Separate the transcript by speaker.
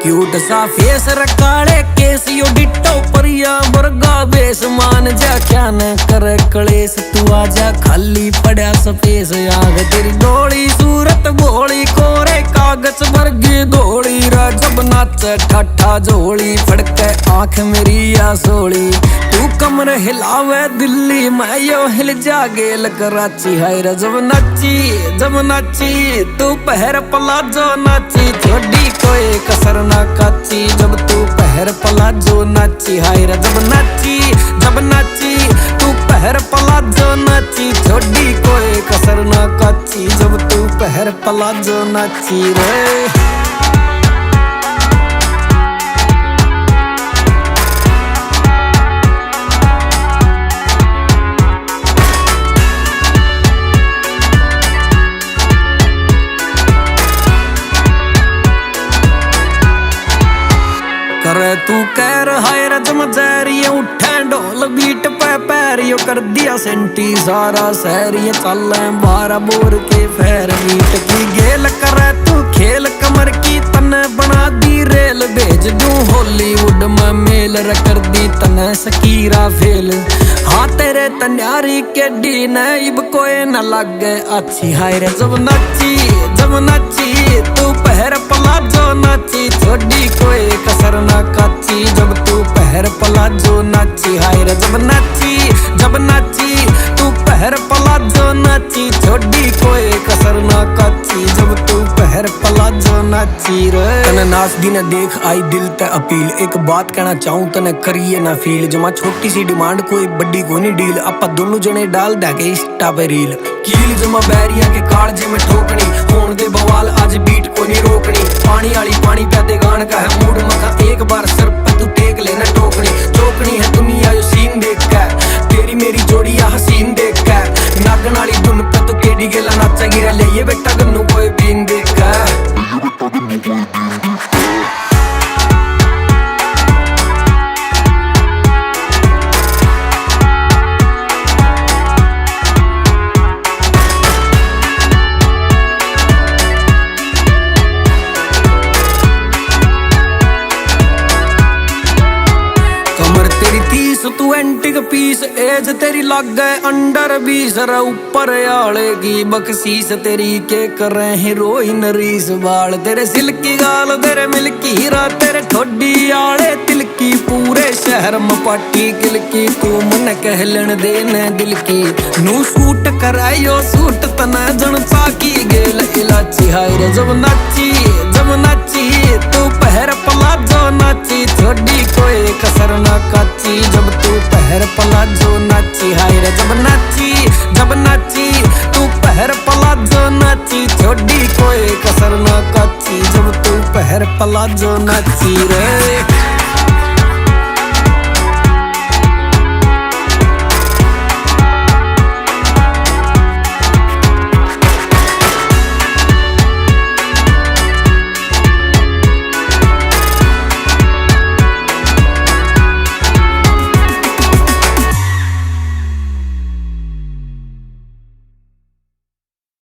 Speaker 1: Cute सा face रकाले case यो ditto परिया वर्गा बेस मान जा क्या न करे कलेस तू आजा खाली पड़ा सफेस आग तेरी डोली सूरत भोली कोरे कागज वर्गी धोली रा जब नाच ठाठा झोली फड़के आंख मेरी या सोली तू कमर हिलावे दिल्ली मैं यो हिल जा गेल कराची हाय रे जब नाची तू पहर प्लाजो नाची छोड़ी कोई कसर ना काची जब तू पहर प्लाजो नाची हाय रे जब नाची तू पहर प्लाजो नाची छोड़ी कोई कसर ना काची जब तू पहर प्लाजो नाची रे। करे तू कह रहा है रजम जैरिये उठे ढोल बीट पे पैरियो कर दिया सेंटी सारा शहरिये चल बारह बोर के फेर मीट की गेल करे तू खेल कमर की तने बना दी रेल भेज दूं हॉलीवुड में मेल कर दी तने सकीरा फेल हाँ तेरे तन्यारी के डी नईब कोई न लगे अच्छी हाय रे जब नाची तू पहर प्लाजो नाची छोड़ी कोई कसर ना काची जब तू पहर प्लाजो नाची हाय रे जब नाची तू पहर प्लाजो नाची छोड़ी कोई कसर ना काची जब तू पहर प्लाजो नाची रे। तने नाच दी न देख आई दिल ते अपील एक बात कहना चाहूं तने करिए ना फील जमा छोटी सी डिमांड कोई बड़ी कोनी डील आपा दोनों जने डाल देंगे इंस्टा पे रील कील जमा बैरिया के कालजे में ठोकनी होन दे बवाल आज बीट को नहीं रोकनी पानी वाली पानी प्यादे गान का है मूड मका एक बार सर पे तू टेक लेना चौकनी है दुनिया जो सीन देख कर तेरी मेरी जोड़ी हसीन देख कर नागन वाली धुन पे तू केडी गेला नाचा गिरा ले ये बेटा गन्नू कोई बीन देख कर। तू एंटिक पीस एज तेरी लग गए अंडर 20 ऊपर आले की बख्शीश तेरी के करे हीरोइन रीस बाल तेरे सिल्की गाल तेरे मिल्की हीरा तेरे ठोडी आले तिलकी पूरे शहर में पाटी किलकी तू मन कहलन देने दिल की नू सूट करायो सूट तना जनता की गेल इलाची हाय रे जब नाची तू पहर प्लाजो नाची छोड़ी कोई कसर ना काची जब तू पहर प्लाजो नाची हाय रे जब नाची तू पहर प्लाजो नाची छोड़ी कोई कसर ना काची जब तू पहर प्लाजो नाची रे।